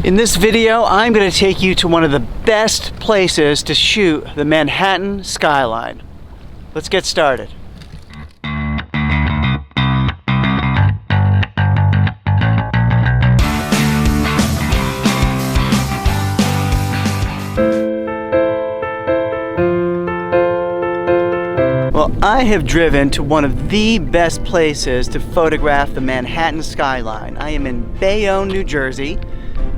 In this video, I'm going to take you to one of the best places to shoot the Manhattan skyline. Let's get started. Well, I have driven to one of the best places to photograph the Manhattan skyline. I am in Bayonne, New Jersey.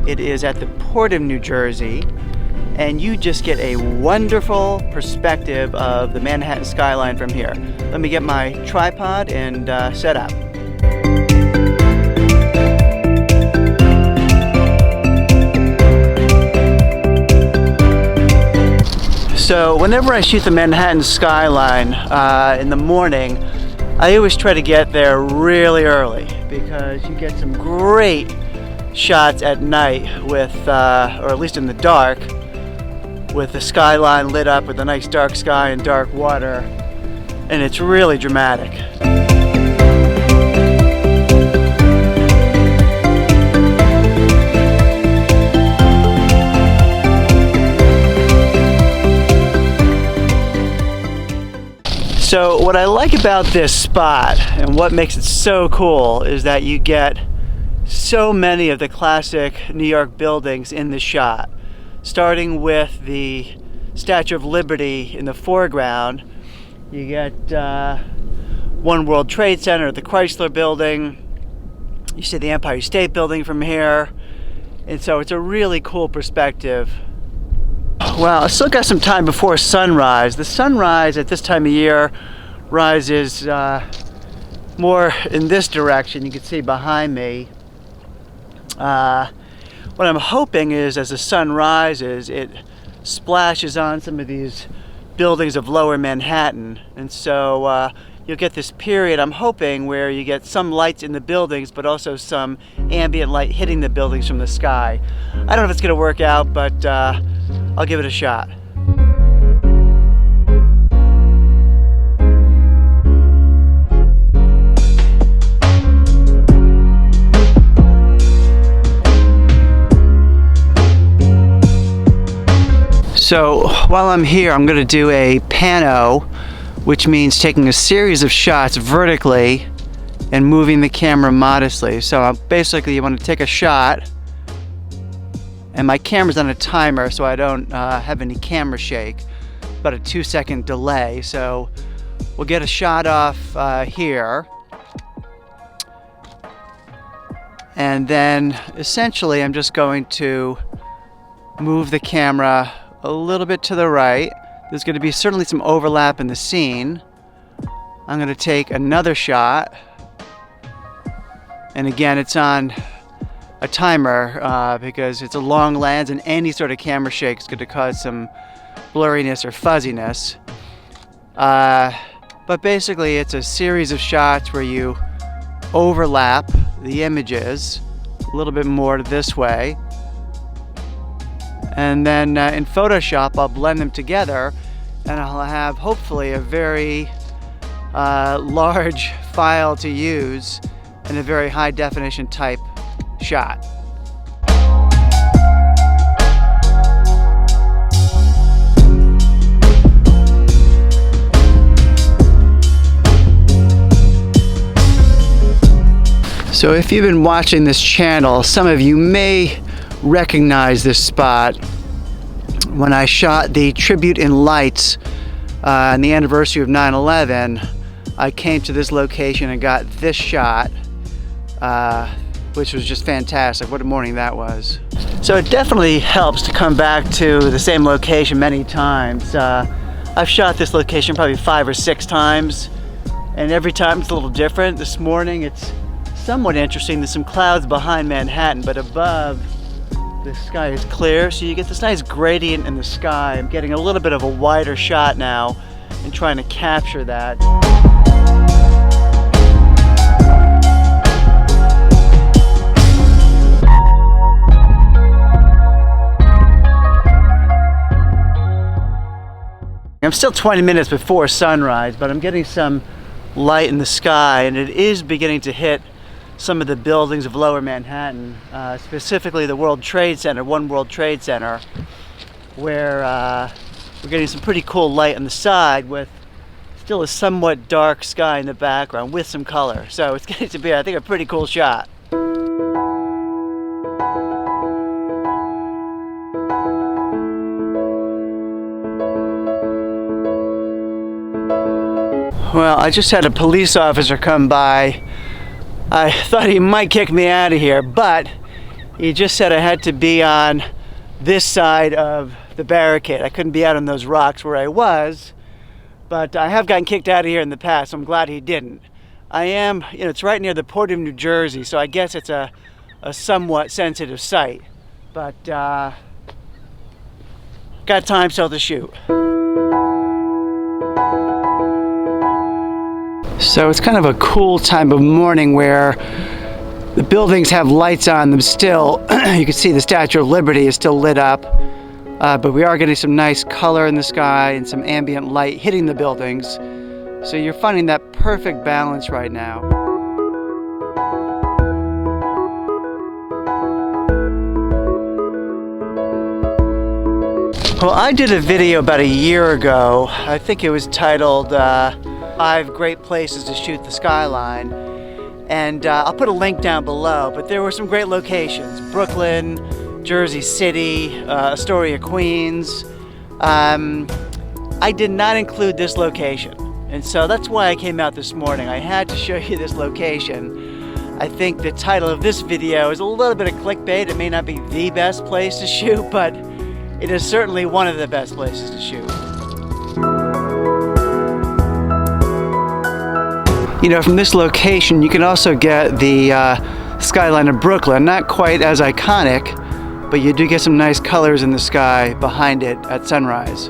It is at the Port of New Jersey, and you just get a wonderful perspective of the Manhattan skyline from here. Let me get my tripod and set up. So whenever I shoot the Manhattan skyline in the morning, I always try to get there really early because you get some great shots at night with, or at least in the dark, with the skyline lit up with a nice dark sky and dark water, and it's really dramatic. So what I like about this spot and what makes it so cool is that you get so many of the classic New York buildings in the shot, starting with the Statue of Liberty in the foreground. You get One World Trade Center, the Chrysler Building. You see the Empire State Building from here, and so it's a really cool perspective. Well, I still got some time before sunrise. The sunrise at this time of year rises more in this direction. You can see behind me. What I'm hoping is as the sun rises, it splashes on some of these buildings of lower Manhattan, and so you'll get this period, I'm hoping, where you get some lights in the buildings but also some ambient light hitting the buildings from the sky. I don't know if it's going to work out, but I'll give it a shot. So while I'm here, I'm going to do a pano, which means taking a series of shots vertically and moving the camera modestly. So basically you want to take a shot, and my camera's on a timer so I don't have any camera shake, about a 2-second delay. So we'll get a shot off here, and then essentially I'm just going to move the camera a little bit to the right. There's going to be certainly some overlap in the scene. I'm going to take another shot, and again it's on a timer because it's a long lens, and any sort of camera shake is going to cause some blurriness or fuzziness. But basically it's a series of shots where you overlap the images a little bit more this way, and then in Photoshop I'll blend them together, and I'll have hopefully a very large file to use and a very high definition type shot. So if you've been watching this channel, some of you may recognize this spot. When I shot the tribute in lights on the anniversary of 9/11, I came to this location and got this shot, which was just fantastic. What a morning that was. So it definitely helps to come back to the same location many times. I've shot this location probably 5 or 6 times, and every time it's a little different. This morning it's somewhat interesting. There's some clouds behind Manhattan, but above the sky is clear, so you get this nice gradient in the sky. I'm getting a little bit of a wider shot now and trying to capture that. I'm still 20 minutes before sunrise, but I'm getting some light in the sky, and it is beginning to hit some of the buildings of Lower Manhattan, specifically the World Trade Center, One World Trade Center, where we're getting some pretty cool light on the side with still a somewhat dark sky in the background with some color. So it's getting to be, I think, a pretty cool shot. Well, I just had a police officer come by. I thought he might kick me out of here, but he just said I had to be on this side of the barricade. I couldn't be out on those rocks where I was, but I have gotten kicked out of here in the past, so I'm glad he didn't. I am, it's right near the port of New Jersey, so I guess it's a somewhat sensitive site, but got time still to shoot. So it's kind of a cool time of morning where the buildings have lights on them still. You can see the Statue of Liberty is still lit up, but we are getting some nice color in the sky and some ambient light hitting the buildings. So you're finding that perfect balance right now. Well, I did a video about a year ago. I think it was titled 5 Great Places to Shoot the Skyline. And I'll put a link down below, but there were some great locations. Brooklyn, Jersey City, Astoria, Queens. I did not include this location. And so that's why I came out this morning. I had to show you this location. I think the title of this video is a little bit of clickbait. It may not be the best place to shoot, but it is certainly one of the best places to shoot. From this location, you can also get the skyline of Brooklyn. Not quite as iconic, but you do get some nice colors in the sky behind it at sunrise.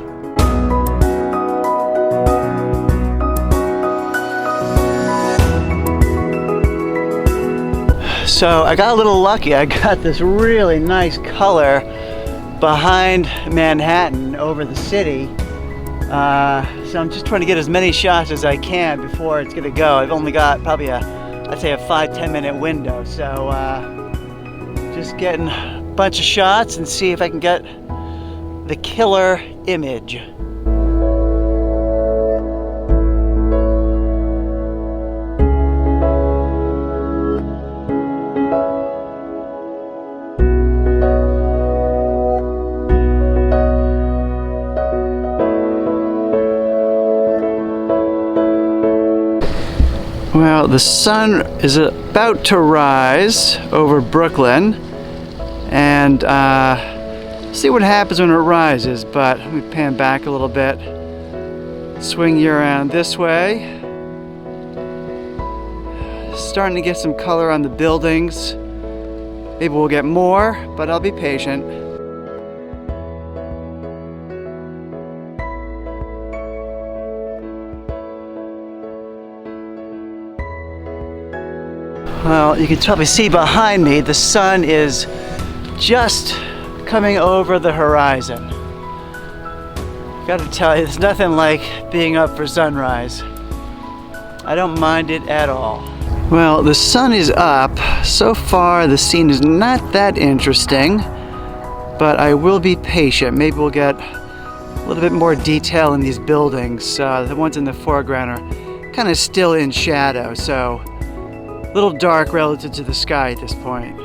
So I got a little lucky. I got this really nice color behind Manhattan over the city. So I'm just trying to get as many shots as I can before it's gonna go. I've only got probably I'd say a 5-10 minute window. So just getting a bunch of shots and see if I can get the killer image. Well, the sun is about to rise over Brooklyn, and see what happens when it rises, but let me pan back a little bit, swing you around this way. Starting to get some color on the buildings. Maybe we'll get more, but I'll be patient. Well, you can probably see behind me, the sun is just coming over the horizon. Gotta tell you, there's nothing like being up for sunrise. I don't mind it at all. Well, the sun is up. So far, the scene is not that interesting, but I will be patient. Maybe we'll get a little bit more detail in these buildings. The ones in the foreground are kind of still in shadow, so a little dark relative to the sky at this point.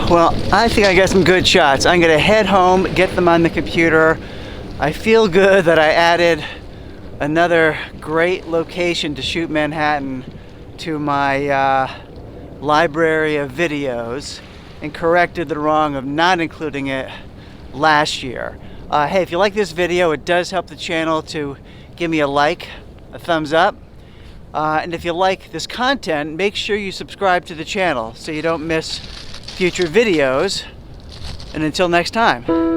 Well, I think I got some good shots. I'm gonna head home, get them on the computer. I feel good that I added another great location to shoot Manhattan to my library of videos and corrected the wrong of not including it last year. Hey, if you like this video, it does help the channel to give me a like, a thumbs up. And if you like this content, make sure you subscribe to the channel so you don't miss future videos. And until next time.